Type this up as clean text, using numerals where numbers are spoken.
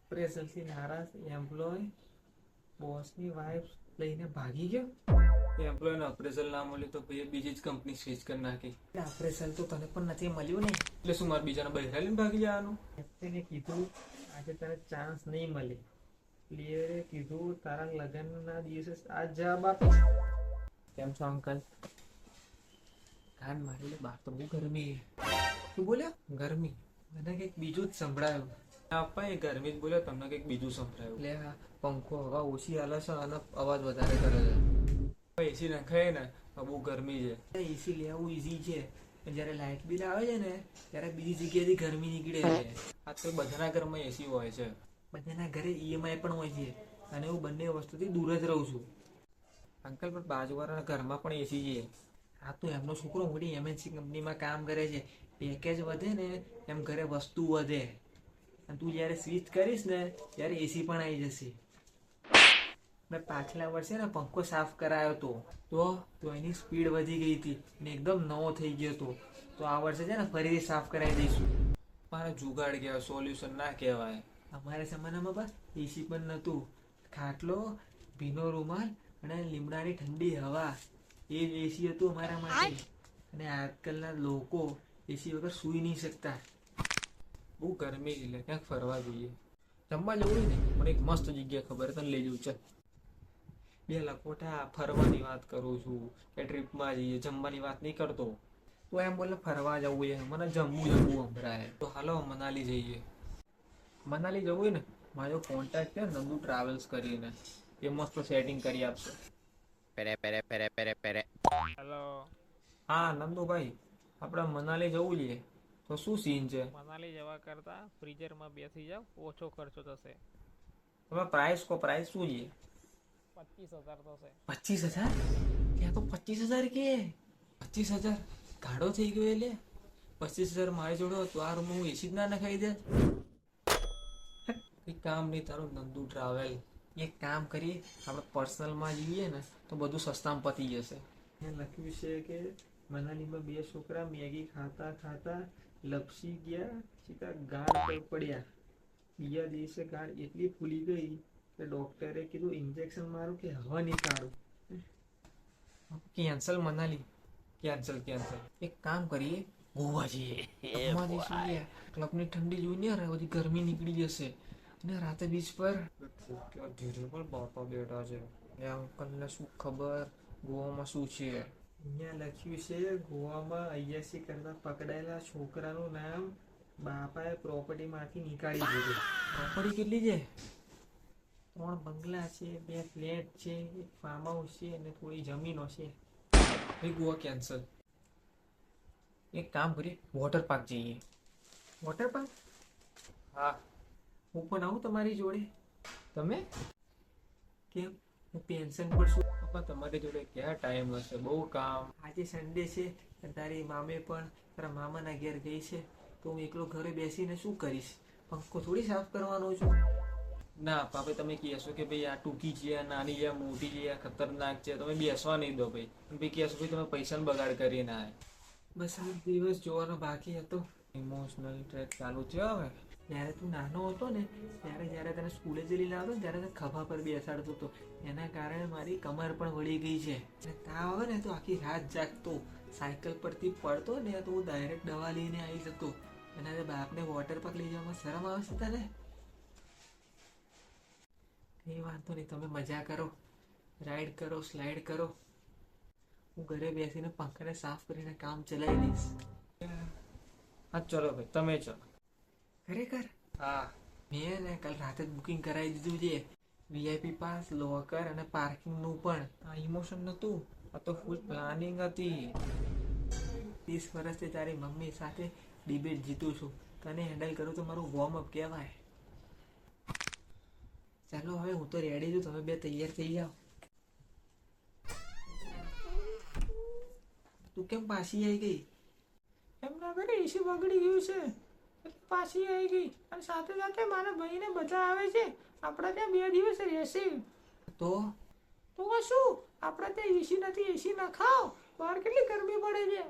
પ્રેશરથી નારાજ employ બોસની wife લઈને ભાગી ગયો. એમ્પ્લોયને અપ્રેઝલ ના મળ્યું તો ભાઈ બીજી જ કંપની સ્વિચ કરી નાખી. અપ્રેઝલ તો તને પણ નથી મળ્યું ને, એટલે શું મારે બીજાને બહેરા લઈને ભાગી જવાનું? એને કીધું આજે તને ચાન્સ નહીં મળે. ક્લિયરે કીધું તારા લગ્નના દિવસે આ જવાબ આપીશ. કેમ છો અંકલ? કાન મારી બહાર તો બહુ ગરમી. શું બોલ્યા? ગરમી. મને કંઈક બીજું જ સંભળાયું. આપા એ ગરમી જ બોલ્યો, તમને કંઈક બીજું સંભળાયું. એટલે પંખો હવા ઓછી હાલે છે અને અવાજ વધારે કરે છે. એસી નખાય ને બહુ ગરમી છે. એસી લેવું ઈઝી છે, જ્યારે લાઇટ બિલ આવે છે ને ત્યારે બીજી જગ્યાએથી ગરમી નીકળે છે. આજકાલ બધાના ઘરમાં એસી હોય છે, બધાના ઘરે ઈએમઆઈ પણ હોય છે, અને હું બંને વસ્તુથી દૂર જ રહું છું. અંકલ પણ બાજુવાળાના ઘરમાં પણ એસી છે. હા તો એમનો છોકરો મોટી એમએનસી કંપનીમાં કામ કરે છે. પેકેજ વધે ને એમ ઘરે વસ્તુ વધે. અને તું જ્યારે સ્વિચ કરીશ ને ત્યારે એસી પણ આવી જશે. મેં પાછલા વર્ષે ને પંખો સાફ કરાયો હતો તો એની સ્પીડ વધી ગઈ હતી ને એકદમ નવો થઈ ગયો હતો. તો આ વર્ષે છે ને ફરીથી સાફ કરાવી દઈશું. મારે જુગાડ કહેવાય, સોલ્યુશન ના કહેવાય. અમારા જમાનામાં બસ એસી પણ નહોતું. ખાટલો, ભીનો રૂમાલ અને લીમડાની ઠંડી હવા, એ જ એસી હતું અમારા માટે. અને આજકાલના લોકો એસી વગર સૂઈ નહીં શકતા. બહુ ગરમી એટલે ક્યાંક ફરવા જઈએ. જમવા જવું ને મને એક મસ્ત જગ્યા ખબર, તને લઈ જવું છે. બે લખોટા ફરવાની વાત કરું છું કે ટ્રીપમાં જઈએ, જમવાની વાત નહીં કરતો. તો એમ બોલે ફરવા જવું છે, મને જમવું સંભળાય. તો હાલો મનાલી જઈએ. મનાલી જવું હોય ને મારો કોન્ટેક્ટ છે નંદુ ટ્રાવેલ્સ કરીને, એ મસ્ત સેટિંગ કરી આપશે. હેલો. હા નંદુભાઈ, આપણે મનાલી જવું છે, તો શું સીન છે? મનાલી જવા કરતા ફ્રીઝરમાં બેસી જાવ, ઓછો ખર્ચો થશે. તમે પ્રાઇસ કો, પ્રાઇસ શું છે? 25,000 થશે. 25,000? ત્યાં તો 25,000 કે 25,000 ગાડો થઈ ગયો. એટલે 25,000 મારી જોડો તો આ રૂમમાં હું એસી જ ના નખાઈ દે. કઈ કામ નહીં તારું નંદુ ટ્રાવેલ. એક કામ કરીએ, આપણે પર્સનલમાં જઈએ ને તો બધું સસ્તામાં પતી જશે. અહીંયા લખ્યું છે કે મનાલીમાં બે છોકરા મેગી ખાતા ખાતા લપસી ગયા, સીધા ગાઢ પર પડ્યા. બીજા દિવસે ગાઢ એટલી ફૂલી ગઈ કે ડોક્ટરે કીધું ઇન્જેક્શન મારું કે હવા નીકાળું. Cancel Manali, cancel. એક કામ કરીએ, ગોવા જઈએ. ક્લબની ઠંડી જોઈને બધી ગરમી નીકળી જશે. અને રાતે બીચ પર ધીરે પણ બાપા બેઠા છે. એ અંકલને શું ખબર ગોવામાં શું છે? અહીંયા લખ્યું છે ગોવામાં 81 કરતા પકડાયેલા છોકરાનું નામ બાપાએ પ્રોપર્ટીમાંથી નીકાળી દીધું. પ્રોપર્ટી કેટલી છે? 3 બંગલા છે, 2 ફ્લેટ છે, એક ફાર્મ હાઉસ છે અને થોડી જમીનો છે. ભાઈ ગોવા કેન્સલ. એક કામ કરીએ, વોટર પાર્ક જઈએ. Water park? હા, હું પણ આવું તમારી જોડે. તમે કેમ? હું પેન્શન પર છું. પપ્પા તમારી જોડે ક્યાં ટાઈમ હશે, બહુ કામ. આજે સન્ડે છે, તારી મામે પણ તારા મામાના ઘેર ગઈ છે, તો હું એકલો ઘરે બેસીને શું કરીશ? પંખો થોડી સાફ કરવાનો છું. ના પાપા, તમે કહેશો કે ભાઈ આ ટૂંકી છે, આ નાની છે, આ મોટી છે, આ ખતરનાક છે, તમે બેસવા નહીં દો ભાઈ. ભાઈ કહેશો ભાઈ તમે પૈસાનો બગાડ કરી ના. બસ આ દિવસ જોવાનો બાકી હતો. ઇમોશનલ ટ્રેક ચાલુ થયો હવે. જ્યારે તું નાનો હતો ને ત્યારે જ્યારે તને સ્કૂલે જઈ લાવતો ને ત્યારે તને ખભા પર બેસાડતો હતો. એના કારણે મારી કમર પણ વળી ગઈ છે. અને તાવ આવે ને તો આખી રાત જાગતો. સાયકલ પરથી પડતો ને તો હું ડાયરેક્ટ દવા લઈને આવી જતો. એના બાપને વોટર પાર્ક લઈ જવામાં શરમ આવે છે તને? કંઈ વાંધો નહીં, તમે મજા કરો, રાઈડ કરો, સ્લાઇડ કરો. હું ઘરે બેસીને પંખાને સાફ કરીને કામ ચલાવી દઈશ. હા ચલો ભાઈ, તમે ચલો. ખરેખર? હા, મેં ને કાલ રાતે જ બુકિંગ કરાવી દીધું છે. વીઆઈપી પાસ, લોકર અને પાર્કિંગનું પણ. આ ઇમોશન નહોતું, આ તો ફૂલ પ્લાનિંગ હતી. 30 વર્ષથી તારી મમ્મી સાથે ડિબેટ જીતું છું. તને હેન્ડલ કરું તો મારું વોર્મઅપ કહેવાય. ચાલો હવે હું તો રેડી છું, તમે બે તૈયાર થઈ જાઓ. તું કેમ પાછી આવી ગઈ? એમના ઘરે એસી બગડી ગયું છે એટલે પાછી આવી ગઈ. અને સાથે સાથે મારા ભાઈને બધા આવે છે, આપણા ત્યાં 2 દિવસ રહેશે. તો શું? આપણા ત્યાં એસી નથી, એસી નખાવ. બહાર કેટલી ગરમી પડે છે.